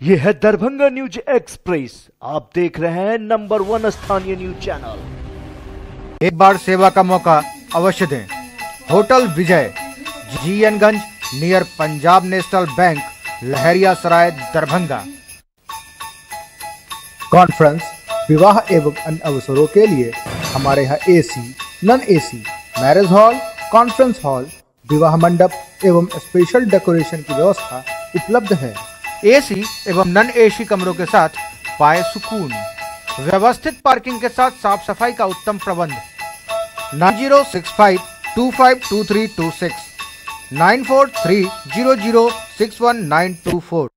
ये है Darbhanga news express. आप देख रहे हैं नंबर 1 स्थानीय न्यूज चैनल। एक बार सेवा का मौका अवश्य दें। होटल विजय, GN-गंज, नियर पंजाब नेशनल बैंक, लहरिया सराय, दरभंगा। कॉन्फ्रेंस, विवाह एवं अन्य अवसरों के लिए हमारे यहाँ AC, non AC, marriage hall, conference hall, विवाह मंडप एवं स्पेशल डेकोरेशन की व्यवस्था उपलब्ध है। AC एवं नॉन AC कमरों के साथ पाए सुकून। व्यवस्थित पार्किंग के साथ साफ सफाई का उत्तम प्रबंध। 9065252326, 9430061924।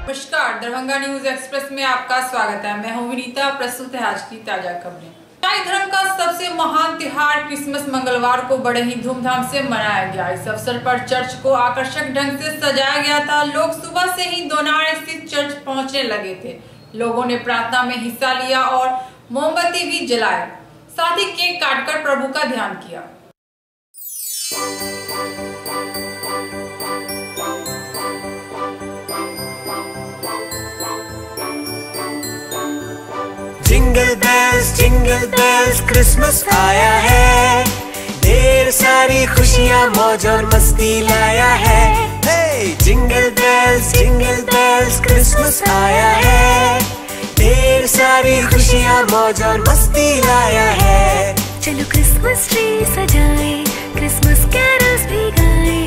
नमस्कार, दरभंगा न्यूज एक्सप्रेस में आपका स्वागत है। मैं हूं विनीता। प्रस्तुत है आज की ताजा खबरें। ईसाई धर्म का सबसे महान त्योहार क्रिसमस मंगलवार को बड़े ही धूमधाम से मनाया गया। इस अवसर पर चर्च को आकर्षक ढंग से सजाया गया था। लोग सुबह से ही दोनार स्थित चर्च पहुंचने लगे थे। लोगों ने प्रार्थना में हिस्सा लिया और मोमबत्ती भी जलाए, साथ ही केक काटकर प्रभु का ध्यान किया। जिंगल बेल्स क्रिसमस आया है। ढेर सारी खुशियाँ, मौज और मस्ती लाया है। जिंगल बेल्स क्रिसमस आया है। ढेर सारी खुशियाँ, मौज और मस्ती लाया है। चलो क्रिसमस ट्री सजाए, क्रिसमस कैरल्स भी गाए,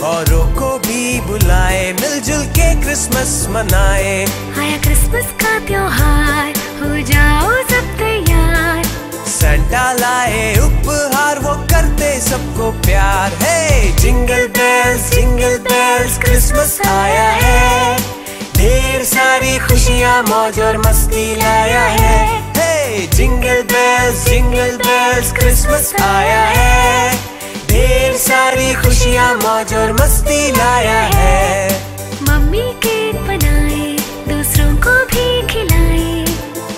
औरों को भी बुलाए, मिलजुल के क्रिसमस मनाए। आया क्रिसमस का त्योहार, हो जाओ सब तैयार। सेंटा लाए उपहार, वो करते सबको प्यार है। जिंगल बेल्स क्रिसमस आया है। ढेर सारी खुशियाँ, मौज और मस्ती लाया है। जिंगल बेल्स क्रिसमस आया है। ढेर सारी खुशियाँ, मौज और मस्ती लाया है। मम्मी केक बनाए, दूसरों को भी खिलाए,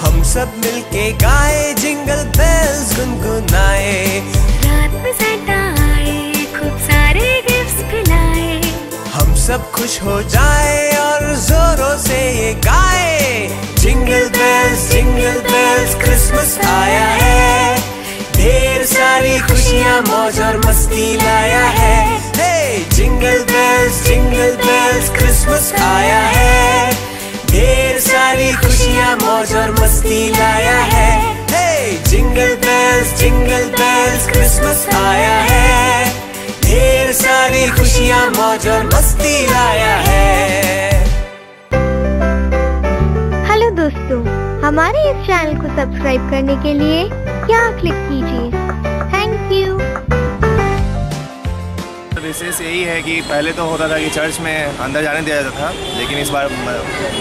हम सब मिलके गाए, जिंगल बेल्स गुनगुनाए। रात में सेंटा आए, खूब सारे गिफ्ट्स भी लाए। हम सब खुश हो जाए और जोरों से ये गाए। जिंगल बेल्स क्रिसमस आया है। ढेर सारी खुशियाँ, मौज और मस्ती लाया है। जिंगल बेल्स क्रिसमस आया है। ढेर सारी खुशियाँ, मौज और मस्ती लाया है। जिंगल बेल्स क्रिसमस आया है। ढेर सारी खुशियाँ, मौज और मस्ती लाया है। हेलो दोस्तों, हमारे इस चैनल को सब्सक्राइब करने के लिए यहाँ क्लिक कीजिए। Thank you. विशेष यही है कि पहले तो होता था कि चर्च में अंदर जाने दिया जाता था, लेकिन इस बार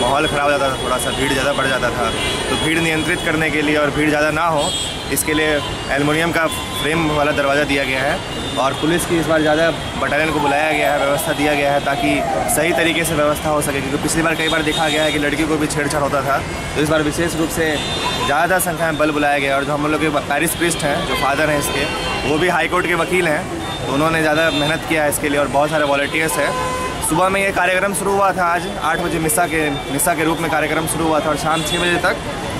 माहौल ख़राब हो जाता था, थोड़ा सा भीड़ ज़्यादा बढ़ जाता था। तो भीड़ नियंत्रित करने के लिए और भीड़ ज़्यादा ना हो, इसके लिए एल्युमिनियम का फ्रेम वाला दरवाज़ा दिया गया है। और पुलिस की इस बार ज़्यादा बटालियन को बुलाया गया है, व्यवस्था दिया गया है ताकि सही तरीके से व्यवस्था हो सके। क्योंकि पिछली बार कई बार देखा गया है कि लड़कियों को भी छेड़छाड़ होता था। तो इस बार विशेष रूप से ज़्यादा संख्या में बल बुलाया गया। और जो हम लोग के पैरिश प्रीस्ट हैं, जो फादर हैं इसके, वो भी हाई कोर्ट के वकील हैं, तो उन्होंने ज़्यादा मेहनत किया है इसके लिए। और बहुत सारे वॉलंटियर्स हैं। सुबह में ये कार्यक्रम शुरू हुआ था, आज 8 बजे मिसा के रूप में कार्यक्रम शुरू हुआ था। और शाम 6 बजे तक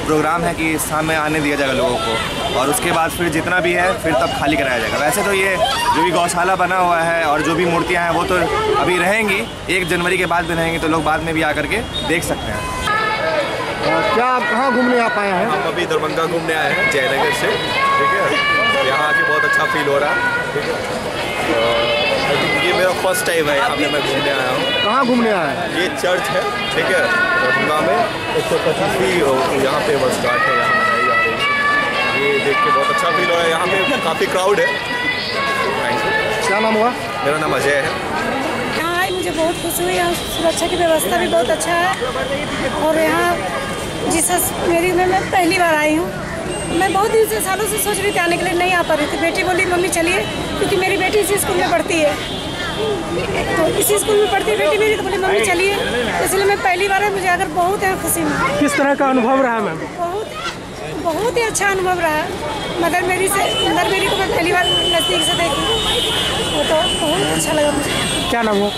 प्रोग्राम है कि शाम में आने दिया जाएगा लोगों को। और उसके बाद फिर जितना भी है फिर तब खाली कराया जाएगा। वैसे तो ये जो भी गौशाला बना हुआ है और जो भी मूर्तियाँ हैं वो तो अभी रहेंगी, 1 जनवरी के बाद भी रहेंगी, तो लोग बाद में भी आकर के देख सकते हैं। क्या आप कहाँ घूमने आ पाए हैं? हम अभी दरभंगा घूमने आए हैं, जयनगर से। ठीक है, यहाँ आके बहुत अच्छा फील हो रहा है। ठीक है, ये मेरा फर्स्ट टाइम है यहाँ पे मैं घूमने आया हूँ। कहाँ घूमने आए हैं? ये चर्च है, ठीक है, दरभंगा में 125वीं यहाँ पे वर्षगांठ है, यहाँ मनाई जा रही है। ये देख के बहुत अच्छा फील हो रहा है। यहाँ पे काफ़ी क्राउड है। क्या नाम हुआ? मेरा नाम अजय है। मुझे बहुत खुशी हुई। यहाँ सुरक्षा की व्यवस्था भी बहुत अच्छा है और यहाँ जीसस मेरी मैं पहली बार आई हूँ। मैं बहुत दिन से सालों से सोच रही थी आने के लिए, नहीं आ पा रही थी। बेटी बोली मम्मी चलिए, क्योंकि मेरी बेटी इसी स्कूल में पढ़ती है, तो इसी स्कूल में पढ़ती है बेटी मेरी, तो बोली मम्मी चलिए, इसलिए मैं पहली बार है। मुझे अगर बहुत है खुशी में। किस तरह का अनुभव रहा मैम? बहुत ही अच्छा अनुभव रहा। मदर मेरी को मैं पहली बार नज़दीक से देखी, वो तो बहुत अच्छा लगा मुझे। क्या नाम हो?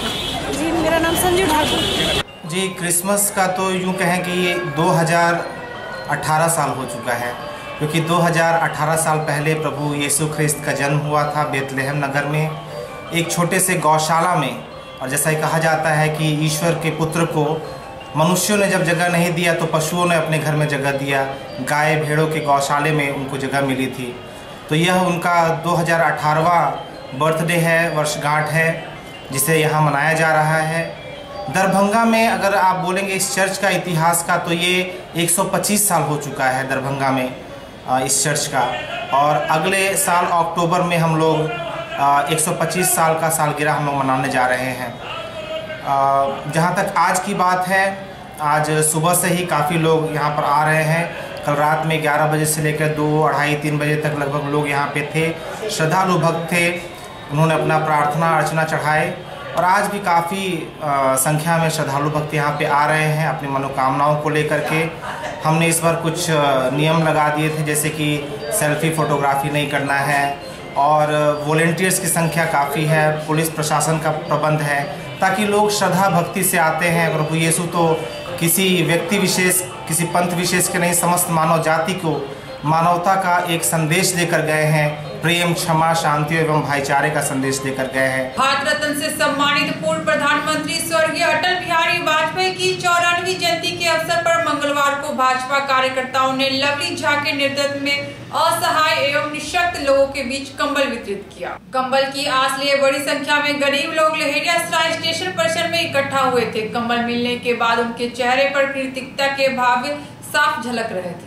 जी मेरा नाम संजू ठाकुर। जी क्रिसमस का तो यूँ कहें कि ये 2018 साल हो चुका है, क्योंकि 2018 साल पहले प्रभु यीशु ख्रिस्त का जन्म हुआ था बेतलेहम नगर में, एक छोटे से गौशाला में। और जैसा कहा जाता है कि ईश्वर के पुत्र को मनुष्यों ने जब जगह नहीं दिया तो पशुओं ने अपने घर में जगह दिया। गाय भेड़ों के गौशाले में उनको जगह मिली थी। तो यह उनका 2018वां बर्थडे है, वर्षगांठ है, जिसे यहाँ मनाया जा रहा है। दरभंगा में अगर आप बोलेंगे इस चर्च का इतिहास का, तो ये 125 साल हो चुका है दरभंगा में इस चर्च का। और अगले साल अक्टूबर में हम लोग 125 साल का सालगिरह हम लोग मनाने जा रहे हैं। जहाँ तक आज की बात है, आज सुबह से ही काफ़ी लोग यहाँ पर आ रहे हैं। कल रात में 11 बजे से लेकर 2, 2:30, 3 बजे तक लगभग लोग यहाँ पे थे। श्रद्धालु भक्त थे, उन्होंने अपना प्रार्थना अर्चना चढ़ाए। और आज भी काफ़ी संख्या में श्रद्धालु भक्त यहाँ पे आ रहे हैं अपनी मनोकामनाओं को लेकर के। हमने इस बार कुछ नियम लगा दिए थे, जैसे कि सेल्फी फ़ोटोग्राफी नहीं करना है, और वॉलेंटियर्स की संख्या काफ़ी है, पुलिस प्रशासन का प्रबंध है, ताकि लोग श्रद्धा भक्ति से आते हैं। प्रभु यीशु तो किसी व्यक्ति विशेष, किसी पंथ विशेष के नहीं, समस्त मानव जाति को मानवता का एक संदेश देकर गए हैं। प्रेम, क्षमा, शांति एवं भाईचारे का संदेश देकर गए हैं। भारत रत्न से सम्मानित पूर्व प्रधानमंत्री स्वर्गीय अटल बिहारी वाजपेयी की 94वीं जयंती के अवसर पर मंगलवार को भाजपा कार्यकर्ताओं ने लवली झा के नेतृत्व में असहाय एवं निःशक्त लोगों के बीच कंबल वितरित किया। कंबल की आस लिए बड़ी संख्या में गरीब लोग लहेरियासराय स्टेशन परिसर में इकट्ठा हुए थे। कंबल मिलने के बाद उनके चेहरे पर कृतज्ञता के भाव साफ झलक रहे थे।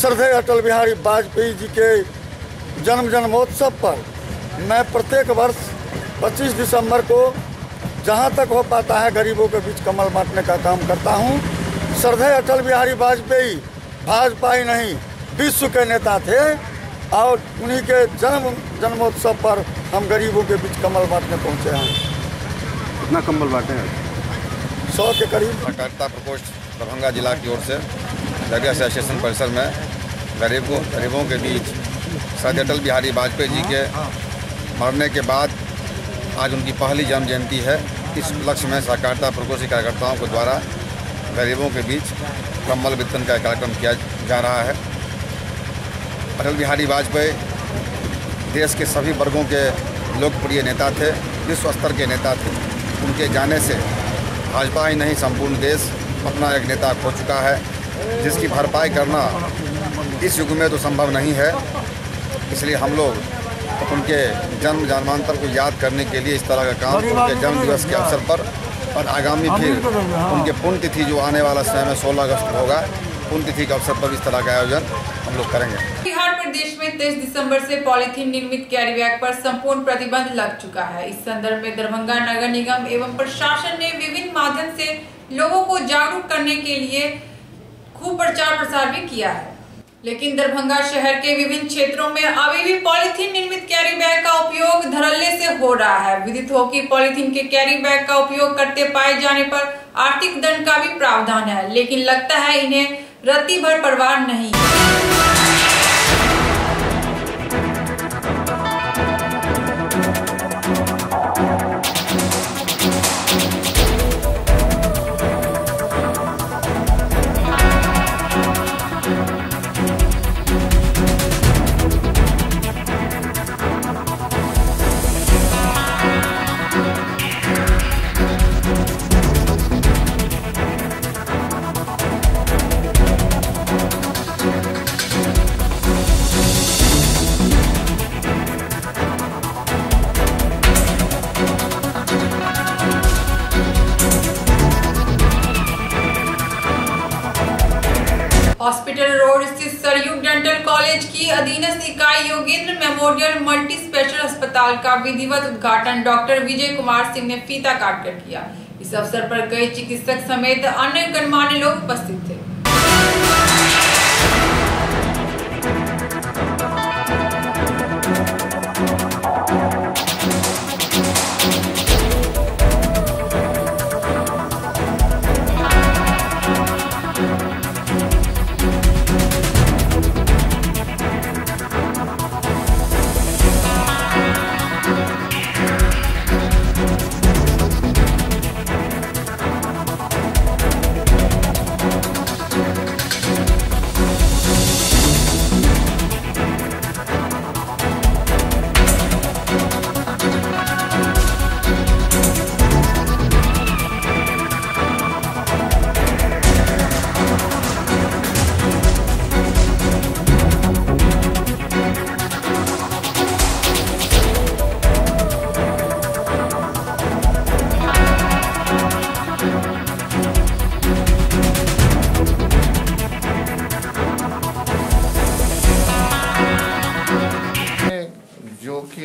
श्रद्धेय अटल बिहारी वाजपेयी जी के जन्मोत्सव पर मैं प्रत्येक वर्ष 25 दिसंबर को जहां तक हो पाता है गरीबों के बीच कमल बांटने का काम करता हूं। श्रद्धेय अटल बिहारी वाजपेयी भाजपा ही नहीं विश्व के नेता थे और उन्हीं के जन्मोत्सव पर हम गरीबों के बीच कमल बांटने पहुंचे हैं। कितना कम्बल बांटे हैं? 100 के करीब। सहकारिता प्रकोष्ठ दरभंगा जिला की ओर से लहेरियासराय स्टेशन परिसर में गरीबों के बीच श्रद्धेय अटल बिहारी वाजपेयी जी के मरने के बाद आज उनकी पहली जन्म जयंती है। इस उपलक्ष्य में सहकारिता प्रकोष्ठ के कार्यकर्ताओं के द्वारा गरीबों के बीच कम्बल वितरण का कार्यक्रम किया जा रहा है। अटल बिहारी वाजपेयी देश के सभी वर्गों के लोकप्रिय नेता थे, विश्व स्तर के नेता थे। उनके जाने से भाजपा ही नहीं संपूर्ण देश अपना एक नेता खो चुका है, जिसकी भरपाई करना इस युग में तो संभव नहीं है। इसलिए हम लोग उनके जन्मांतर को याद करने के लिए इस तरह का काम उनके जन्म दिवस के अवसर पर और आगामी फिर उनके पुण्यतिथि जो आने वाला समय में 16 अगस्त होगा, पुण्यतिथि के अवसर पर इस तरह का आयोजन हम लोग करेंगे। बिहार प्रदेश में 23 दिसंबर से पॉलीथीन निर्मित कैरी बैग पर संपूर्ण प्रतिबंध लग चुका है। इस संदर्भ में दरभंगा नगर निगम एवं प्रशासन ने विभिन्न माध्यम से लोगों को जागरूक करने के लिए खूब प्रचार प्रसार भी किया है। लेकिन दरभंगा शहर के विभिन्न क्षेत्रों में अभी भी पॉलीथीन निर्मित कैरी बैग का उपयोग धड़ल्ले से हो रहा है। विदित हो कि पॉलीथीन के कैरी बैग का उपयोग करते पाए जाने पर आर्थिक दंड का भी प्रावधान है, लेकिन लगता है इन्हें रत्ती भर परवाह नहीं। हॉस्पिटल रोड स्थित सरयू डेंटल कॉलेज की अधीनस्थ इकाई योगेंद्र मेमोरियल मल्टी स्पेशल अस्पताल का विधिवत उद्घाटन डॉक्टर विजय कुमार सिंह ने फीता काटकर किया। इस अवसर पर कई चिकित्सक समेत अन्य गणमान्य लोग उपस्थित थे।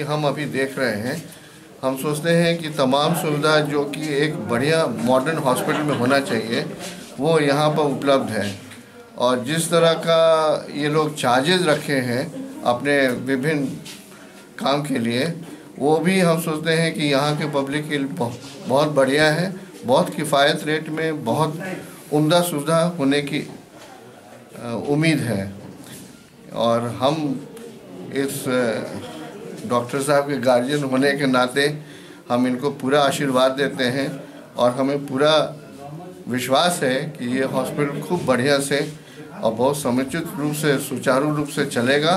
हम अभी देख रहे हैं, हम सोचते हैं कि तमाम सुविधा जो कि एक बढ़िया मॉडर्न हॉस्पिटल में होना चाहिए वो यहाँ पर उपलब्ध है। और जिस तरह का ये लोग चार्जेस रखे हैं अपने विभिन्न काम के लिए, वो भी हम सोचते हैं कि यहाँ के पब्लिक के लिए बहुत बढ़िया है। बहुत किफ़ायत रेट में बहुत उम्दा सुविधा होने की उम्मीद है। और हम इस डॉक्टर साहब के गार्जियन होने के नाते हम इनको पूरा आशीर्वाद देते हैं और हमें पूरा विश्वास है कि ये हॉस्पिटल खूब बढ़िया से और बहुत समुचित रूप से सुचारू रूप से चलेगा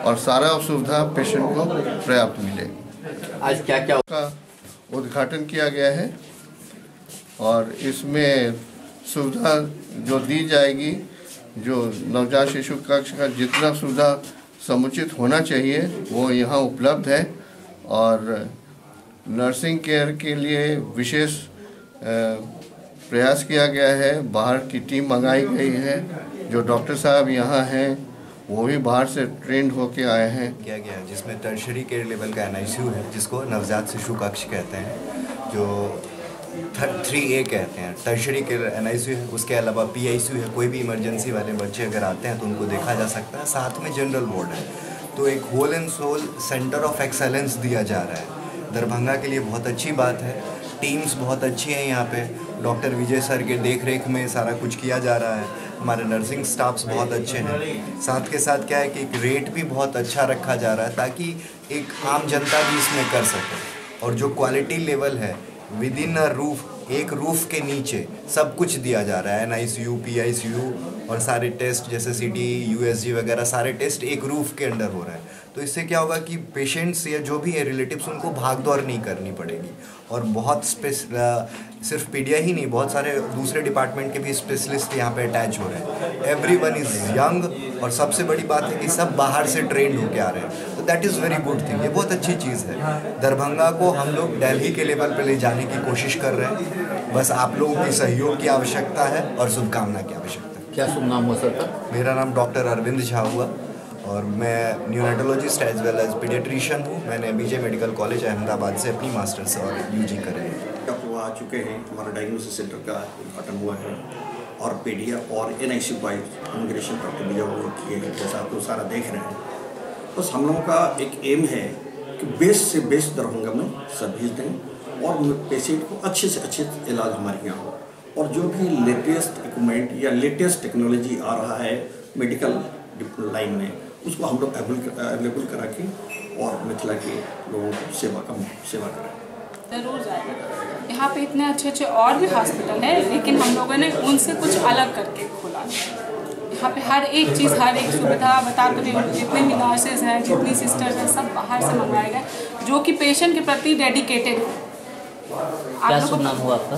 और सारा सुविधा पेशेंट को पर्याप्त मिलेगी। आज क्या क्या का उद्घाटन किया गया है और इसमें सुविधा जो दी जाएगी, जो नवजात शिशु कक्ष का जितना सुविधा समुचित होना चाहिए वो यहाँ उपलब्ध है। और नर्सिंग केयर के लिए विशेष प्रयास किया गया है। बाहर की टीम मंगाई गई है। जो डॉक्टर साहब यहाँ हैं वो भी बाहर से ट्रेंड होके आए हैं। किया गया है जिसमें टर्शरी केयर लेवल का NICU है, जिसको नवजात शिशु कक्ष कहते हैं, जो 3A कहते हैं। टर्शरी केयर NICU है, उसके अलावा PICU है। कोई भी इमरजेंसी वाले बच्चे अगर आते हैं तो उनको देखा जा सकता है। साथ में जनरल वार्ड है। तो एक whole and sole centre of excellence दिया जा रहा है। दरभंगा के लिए बहुत अच्छी बात है। टीम्स बहुत अच्छी हैं यहाँ पे। डॉक्टर विजय सर के देख रेख में सारा कुछ किया जा रहा है। हमारे नर्सिंग स्टाफ्स बहुत अच्छे हैं। साथ के साथ क्या है कि एक रेट भी बहुत अच्छा रखा जा रहा है ताकि एक आम जनता भी इसमें कर सके। और जो क्वालिटी लेवल है विद इन अ रूफ, एक रूफ के नीचे सब कुछ दिया जा रहा है। NICU, PICU और सारे टेस्ट जैसे CT, USG वगैरह सारे टेस्ट एक रूफ के अंडर हो रहे हैं। तो इससे क्या होगा कि पेशेंट्स या जो भी है रिलेटिव्स, उनको भाग दौड़ नहीं करनी पड़ेगी। और बहुत सिर्फ पीडिया ही नहीं, बहुत सारे दूसरे डिपार्टमेंट के भी स्पेशलिस्ट यहाँ पे अटैच हो रहे हैं। एवरीवन इज़ यंग और सबसे बड़ी बात है कि सब बाहर से ट्रेंड होके आ रहे हैं। तो that is very good thing. ये बहुत अच्छी चीज़ है। दरभंगा को हम लोग दिल्ली के लेवल पे ले जाने की कोशिश कर रहे हैं। बस आप लोगों की सहयोग की आवश्यकता है और शुभकामना की आवश्यकता है। क्या शुभ नाम हो सकता? मेरा नाम डॉक्टर अरविंद झा हुआ और मैं न्यूनेटोलॉजिस्ट एज वेल एज पीडियाट्रिशियन हूँ। मैंने BJ मेडिकल कॉलेज अहमदाबाद से अपनी मास्टर्स और UG करे हैं। आ चुके हैं, हमारा डायग्नोसिस सेंटर का उद्घाटन हुआ है और पीडीएफ और NICU वाइज इमिग्रेशन डॉक्टर भी जो किए हैं, जैसा आप लोग सारा देख रहे हैं। बस हम लोगों का एक एम है कि बेस्ट से बेस्ट दरभंगा में सर्विस दें और पेशेंट को अच्छे से अच्छे इलाज हमारे यहाँ हो, और जो भी लेटेस्ट इक्विपमेंट या लेटेस्ट टेक्नोलॉजी आ रहा है मेडिकल लाइन में, उसको हम लोग अवेलेबल करा के और मिथिला के लोगों को सेवा करें। ज़रूर जाएगा। यहाँ पे इतने अच्छे अच्छे और भी हॉस्पिटल है, लेकिन हम लोगों ने उनसे कुछ अलग करके खोला। यहाँ पे हर एक चीज़, हर एक सुविधा बता रहे हैं। जितने भी नर्सेज हैं, जितनी सिस्टर्स हैं, सब बाहर से मंगवाए गए, जो कि पेशेंट के प्रति डेडिकेटेड है। क्या शुभ नाम हुआ आपका?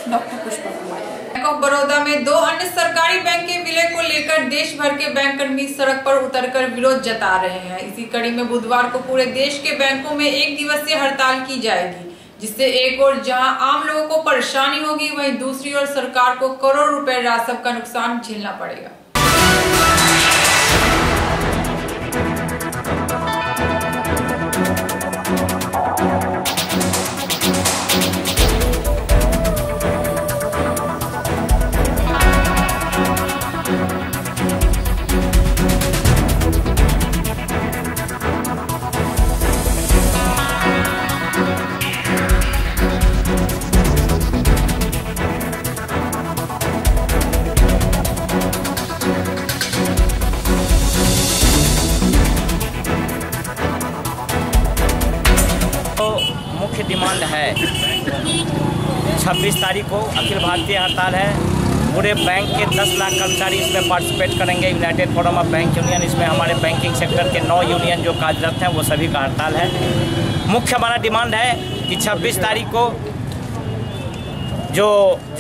Doctor Pushpa Kumar. Bank of Baroda में 2 अन्य सरकारी बैंक के विलय को लेकर देश भर के बैंककर्मी सड़क पर उतरकर विरोध जता रहे हैं। इसी कड़ी में बुधवार को पूरे देश के बैंकों में 1 दिवसीय हड़ताल की जाएगी, जिससे एक ओर जहां आम लोगों को परेशानी होगी, वहीं दूसरी ओर सरकार को करोड़ रुपए राजस्व का नुकसान झेलना पड़ेगा। मुख्य डिमांड है 26 तारीख को अखिल भारतीय हड़ताल है। पूरे बैंक के 10 लाख कर्मचारी इसमें पार्टिसिपेट करेंगे। United forum of bank union, इसमें हमारे बैंकिंग सेक्टर के 9 यूनियन जो कार्यरत हैं वो सभी का हड़ताल है। मुख्य हमारा डिमांड है कि 26 तारीख को जो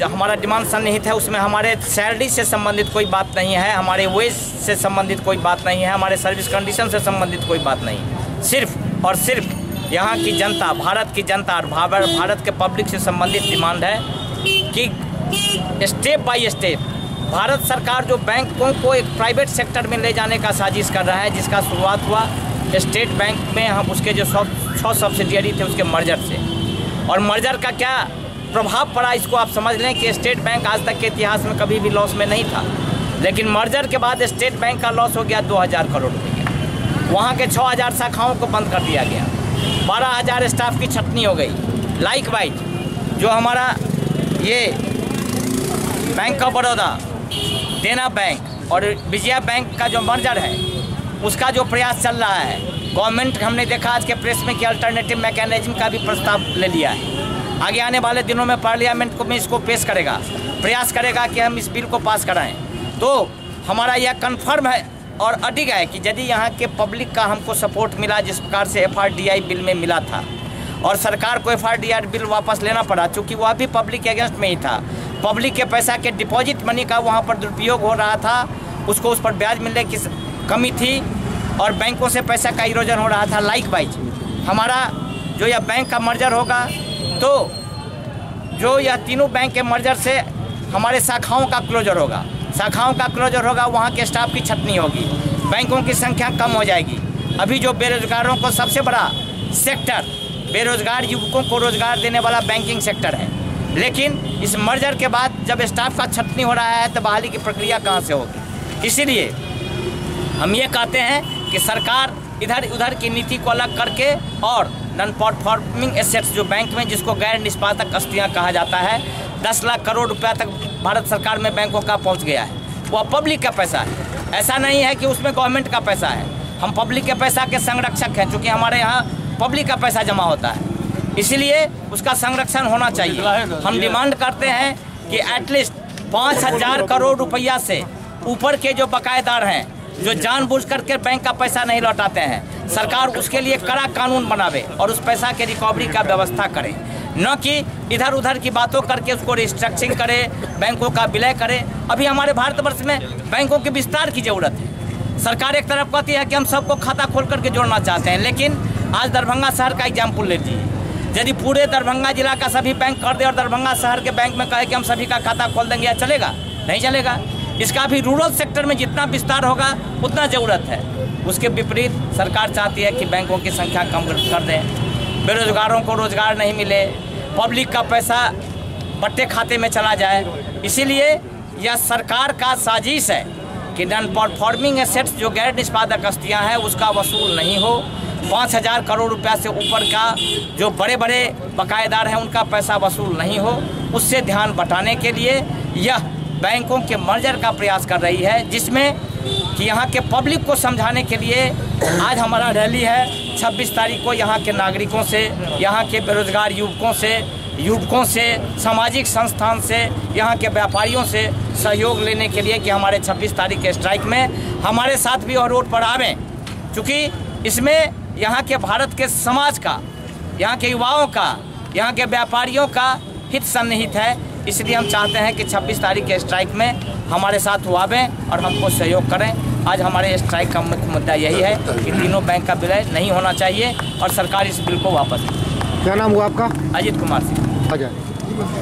हमारा डिमांड सन्निहित है उसमें हमारे सैलरी से संबंधित कोई बात नहीं है, हमारे वेज से संबंधित कोई बात नहीं है, हमारे सर्विस कंडीशन से संबंधित कोई बात नहीं। सिर्फ और सिर्फ यहाँ की जनता, भारत की जनता और भारत के पब्लिक से संबंधित डिमांड है कि स्टेप बाय स्टेप भारत सरकार जो बैंकों को एक प्राइवेट सेक्टर में ले जाने का साजिश कर रहा है, जिसका शुरुआत हुआ स्टेट बैंक में, हम उसके जो 6 सब्सिडियरी थे उसके मर्जर से, और मर्जर का क्या प्रभाव पड़ा इसको आप समझ लें कि स्टेट बैंक आज तक के इतिहास में कभी भी लॉस में नहीं था, लेकिन मर्जर के बाद स्टेट बैंक का लॉस हो गया 2000 करोड़ रुपये का। वहाँ के 6000 शाखाओं को बंद कर दिया गया, 12000 स्टाफ की छटनी हो गई। लाइक वाइज जो हमारा ये बैंक ऑफ बड़ौदा, देना बैंक और विजया बैंक का जो मर्जर है उसका जो प्रयास चल रहा है, गवर्नमेंट हमने देखा आज के प्रेस में कि अल्टरनेटिव मैकेनिज्म का भी प्रस्ताव ले लिया है। आगे आने वाले दिनों में पार्लियामेंट को में इसको पेश करेगा, प्रयास करेगा कि हम इस बिल को पास कराएं। तो हमारा यह कन्फर्म है और अडिग है कि यदि यहाँ के पब्लिक का हमको सपोर्ट मिला, जिस प्रकार से FRDI बिल में मिला था, और सरकार को FRDI बिल वापस लेना पड़ा चूँकि वह भी पब्लिक के अगेंस्ट में ही था। पब्लिक के पैसा के डिपॉजिट मनी का वहाँ पर दुरुपयोग हो रहा था, उसको उस पर ब्याज मिलने की कमी थी और बैंकों से पैसा का इरोजन हो रहा था। लाइक वाइज हमारा जो यह बैंक का मर्जर होगा, तो जो यह तीनों बैंक के मर्जर से हमारे शाखाओं का क्लोजर होगा, शाखाओं का क्लोजर होगा, वहाँ के स्टाफ की छटनी होगी, बैंकों की संख्या कम हो जाएगी। अभी जो बेरोजगारों को सबसे बड़ा सेक्टर बेरोजगार युवकों को रोजगार देने वाला बैंकिंग सेक्टर है, लेकिन इस मर्जर के बाद जब स्टाफ का छटनी हो रहा है तो बहाली की प्रक्रिया कहाँ से होगी। इसीलिए हम ये कहते हैं कि सरकार इधर उधर की नीति को अलग करके और नॉन परफॉर्मिंग एसेट्स जो बैंक में, जिसको गैर निष्पादक अस्तियाँ कहा जाता है, 10 लाख करोड़ रुपया तक भारत सरकार में बैंकों का पहुंच गया है। वह पब्लिक का पैसा है, ऐसा नहीं है कि उसमें गवर्नमेंट का पैसा है। हम पब्लिक के पैसा के संरक्षक हैं, क्योंकि हमारे यहाँ पब्लिक का पैसा जमा होता है, इसलिए उसका संरक्षण होना चाहिए। हम डिमांड करते हैं कि एटलीस्ट 5000 करोड़ रुपया से ऊपर के जो बकायेदार हैं, जो जानबूझ करके बैंक का पैसा नहीं लौटाते हैं, सरकार उसके लिए कड़ा कानून बनावे और उस पैसा के रिकवरी का व्यवस्था करे, न कि इधर उधर की बातों करके उसको रिस्ट्रक्चरिंग करे, बैंकों का विलय करे। अभी हमारे भारतवर्ष में बैंकों के विस्तार की जरूरत है। सरकार एक तरफ कहती है कि हम सबको खाता खोल करके जोड़ना चाहते हैं, लेकिन आज दरभंगा शहर का एग्जाम्पल लीजिए। यदि पूरे दरभंगा जिला का सभी बैंक कर दे और दरभंगा शहर के बैंक में कहे कि हम सभी का खाता खोल देंगे, या चलेगा? नहीं चलेगा। इसका भी रूरल सेक्टर में जितना विस्तार होगा उतना ज़रूरत है। उसके विपरीत सरकार चाहती है कि बैंकों की संख्या कम कर दें, बेरोजगारों को रोजगार नहीं मिले, पब्लिक का पैसा बट्टे खाते में चला जाए। इसीलिए यह सरकार का साजिश है कि नॉन परफॉर्मिंग एसेट्स जो गैर निष्पादक आस्तियाँ हैं उसका वसूल नहीं हो। 5,000 करोड़ रुपया से ऊपर का जो बड़े बड़े बकायेदार हैं उनका पैसा वसूल नहीं हो, उससे ध्यान बटाने के लिए यह बैंकों के मर्जर का प्रयास कर रही है, जिसमें कि यहाँ के पब्लिक को समझाने के लिए आज हमारा रैली है 26 तारीख को। यहाँ के नागरिकों से, यहाँ के बेरोजगार युवकों से, सामाजिक संस्थान से, यहाँ के व्यापारियों से सहयोग लेने के लिए कि हमारे 26 तारीख के स्ट्राइक में हमारे साथ भी और रोड पर आवें, क्योंकि इसमें यहाँ के भारत के समाज का, यहाँ के युवाओं का, यहाँ के व्यापारियों का हित सन्निहित है। इसलिए हम चाहते हैं कि 26 तारीख के स्ट्राइक में हमारे साथ वो आवें और हमको सहयोग करें। आज हमारे स्ट्राइक का मुख्य मुद्दा यही है कि तीनों बैंक का विलय नहीं होना चाहिए और सरकार इस बिल को वापस ले। क्या नाम हुआ आपका? अजीत कुमार सिंह।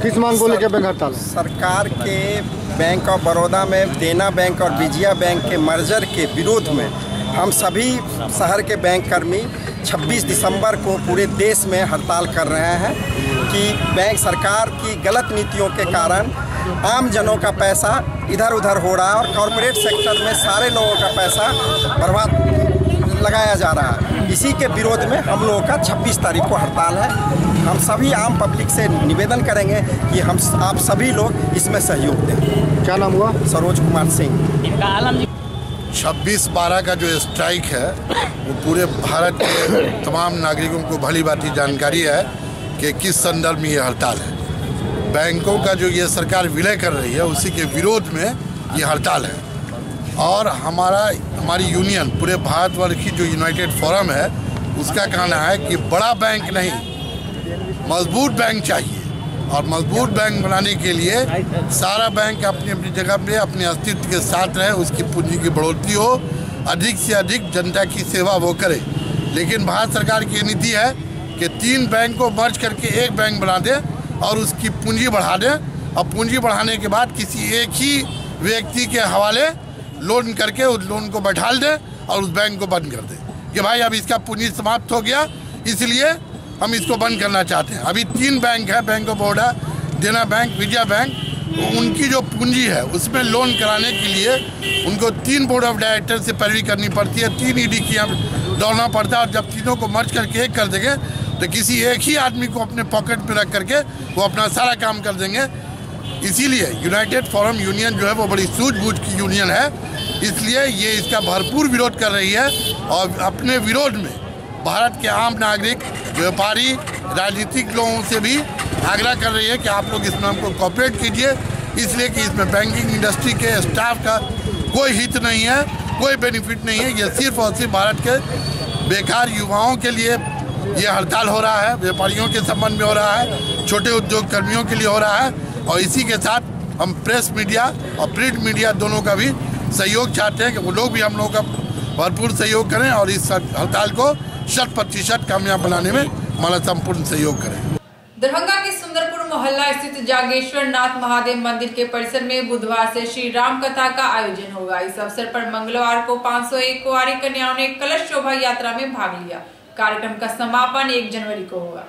किस मांग को लेकर बैंक हड़ताल? सरकार के बैंक ऑफ बड़ौदा में देना बैंक और विजया बैंक के मर्जर के विरोध में हम सभी शहर के बैंक कर्मी 26 दिसंबर को पूरे देश में हड़ताल कर रहे हैं कि बैंक सरकार की गलत नीतियों के कारण आम जनों का पैसा इधर उधर हो रहा है और कॉरपोरेट सेक्टर में सारे लोगों का पैसा बर्बाद लगाया जा रहा है। इसी के विरोध में हम लोगों का 26 तारीख को हड़ताल है। हम सभी आम पब्लिक से निवेदन करेंगे कि आप सभी लोग इसमें सहयोग दें। क्या नाम हुआ? सरोज कुमार सिंह। इनका आलम 26/12 का जो स्ट्राइक है वो पूरे भारत के तमाम नागरिकों को भली भांति जानकारी है कि किस संदर्भ में ये हड़ताल है। बैंकों का जो ये सरकार विलय कर रही है उसी के विरोध में ये हड़ताल है। और हमारी यूनियन पूरे भारतवर्ष की जो यूनाइटेड फोरम है उसका कहना है कि बड़ा बैंक नहीं, मजबूत बैंक चाहिए। और मजबूत बैंक बनाने के लिए सारा बैंक अपनी अपनी जगह पे अपने अस्तित्व के साथ रहे, उसकी पूंजी की बढ़ोतरी हो, अधिक से अधिक जनता की सेवा वो करे। लेकिन भारत सरकार की नीति है कि 3 बैंक को मर्ज करके एक बैंक बना दें और उसकी पूंजी बढ़ा दें, और पूंजी बढ़ाने के बाद किसी एक ही व्यक्ति के हवाले लोन करके उस लोन को बैठाल दें और उस बैंक को बंद कर दें कि भाई अब इसका पूंजी समाप्त हो गया, इसलिए हम इसको बंद करना चाहते हैं। अभी 3 बैंक है, बैंक ऑफ बड़ौदा, देना बैंक, विजया बैंक। उनकी जो पूंजी है उसमें लोन कराने के लिए उनको 3 बोर्ड ऑफ डायरेक्टर से पैरवी करनी पड़ती है, 3 ईडी की यहाँ दौड़ना पड़ता है। और जब तीनों को मर्ज करके एक कर देंगे तो किसी एक ही आदमी को अपने पॉकेट में रख करके वो अपना सारा काम कर देंगे। इसीलिए यूनाइटेड फोरम यूनियन जो है वो बड़ी सूझबूझ की यूनियन है, इसलिए ये इसका भरपूर विरोध कर रही है। और अपने विरोध में भारत के आम नागरिक, व्यापारी, राजनीतिक लोगों से भी आग्रह कर रही है कि आप लोग इसमें हमको कोऑपरेट कीजिए, इसलिए कि इसमें बैंकिंग इंडस्ट्री के स्टाफ का कोई हित नहीं है, कोई बेनिफिट नहीं है। ये सिर्फ और सिर्फ भारत के बेकार युवाओं के लिए ये हड़ताल हो रहा है, व्यापारियों के संबंध में हो रहा है, छोटे उद्योग कर्मियों के लिए हो रहा है। और इसी के साथ हम प्रेस मीडिया और प्रिंट मीडिया दोनों का भी सहयोग चाहते हैं कि वो लोग भी हम लोगों का भरपूर सहयोग करें और इस हड़ताल को 100% कामयाब बनाने में हमारा संपूर्ण सहयोग करें। दरभंगा के सुंदरपुर मोहल्ला स्थित जागेश्वर नाथ महादेव मंदिर के परिसर में बुधवार से श्री राम कथा का आयोजन होगा। इस अवसर पर मंगलवार को 501 कुंवारी कन्याओं ने कलश शोभा यात्रा में भाग लिया। कार्यक्रम का समापन 1 जनवरी को होगा।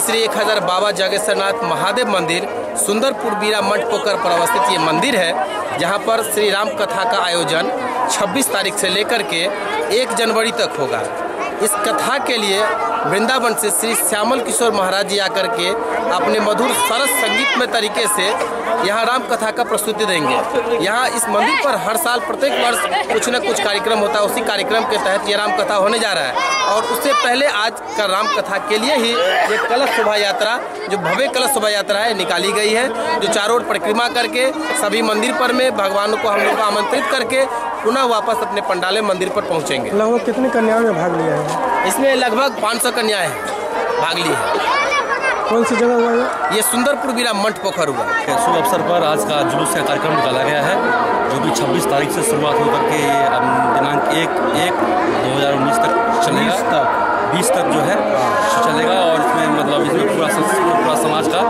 श्री 1000 बाबा जागेश्वर नाथ महादेव मंदिर सुंदरपुर बीरा मठ पोखर पर अवस्थित ये मंदिर है, जहाँ पर श्री राम कथा का आयोजन 26 तारीख से लेकर के 1 जनवरी तक होगा। इस कथा के लिए वृंदावन से श्री श्यामल किशोर महाराज जी आकर के अपने मधुर सरस संगीतमय तरीके से यहाँ राम कथा का प्रस्तुति देंगे। यहाँ इस मंदिर पर हर साल प्रत्येक वर्ष कुछ न कुछ कार्यक्रम होता है। उसी कार्यक्रम के तहत ये राम कथा होने जा रहा है और उससे पहले आज का राम कथा के लिए ही ये कलश शोभा यात्रा, जो भव्य कलश शोभा यात्रा है, निकाली गई है, जो चारों ओर परिक्रमा करके सभी मंदिर पर में भगवानों को हम लोग आमंत्रित करके पुनः वापस अपने पंडाले मंदिर पर पहुँचेंगे। लगभग कितनी कन्याओं ने भाग लिया है? इसमें लगभग 500 कन्याएं भाग ली है। कौन सी जगह हुआ है? ये सुंदरपुर बीरा मंठ पोखर हुआ। शुभ अवसर पर आज का जुलूस का कार्यक्रम निकाला गया है, जो कि 26 तारीख से शुरुआत होकर के दिनांक 1/1/2019 तक चलेगा, 20 तक जो है चलेगा। और इसमें मतलब इसमें पूरा समाज का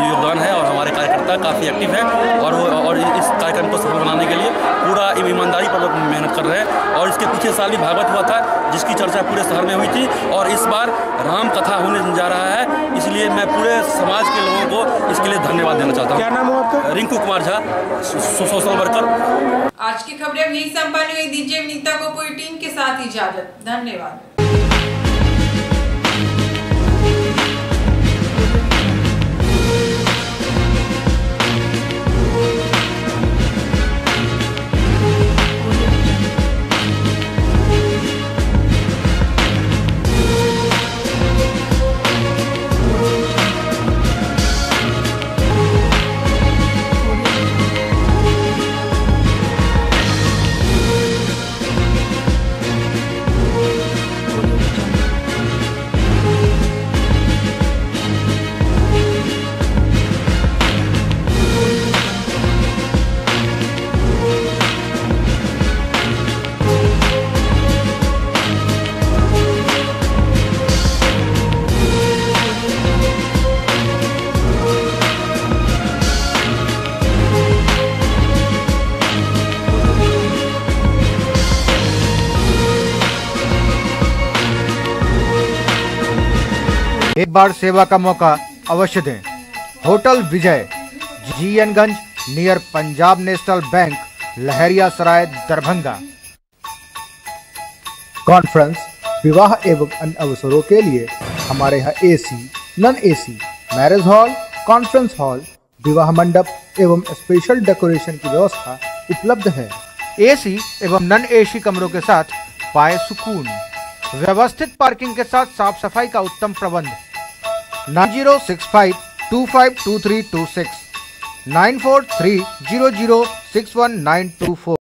योगदान है और हमारे कार्यकर्ता काफ़ी एक्टिव है और इस कार्यक्रम को सफल बनाने के लिए पूरा ईमानदारी पर मेहनत कर रहे हैं। और इसके पिछले साल भी भागवत हुआ था, जिसकी चर्चा पूरे शहर में हुई थी, और इस बार राम कथा होने जा रहा है। इसलिए मैं पूरे समाज के लोगों को इसके लिए धन्यवाद देना चाहता हूँ। क्या नाम है आपका? Rinku Kumar Jha, social worker. आज की खबरें यही संपन्न हुई। दीजिए विनीता को पूरी टीम के साथ इजाजत। धन्यवाद। एक बार सेवा का मौका अवश्य दें। होटल विजय, GN गंज, नियर पंजाब नेशनल बैंक, लहरिया सराय, दरभंगा। कॉन्फ्रेंस, विवाह एवं अन्य अवसरों के लिए हमारे यहाँ AC, non AC, marriage hall, conference hall, विवाह मंडप एवं स्पेशल डेकोरेशन की व्यवस्था उपलब्ध है। AC एवं नॉन AC कमरों के साथ पाए सुकून, व्यवस्थित पार्किंग के साथ साफ सफाई का उत्तम प्रबंध। 9065252326 9430061924924।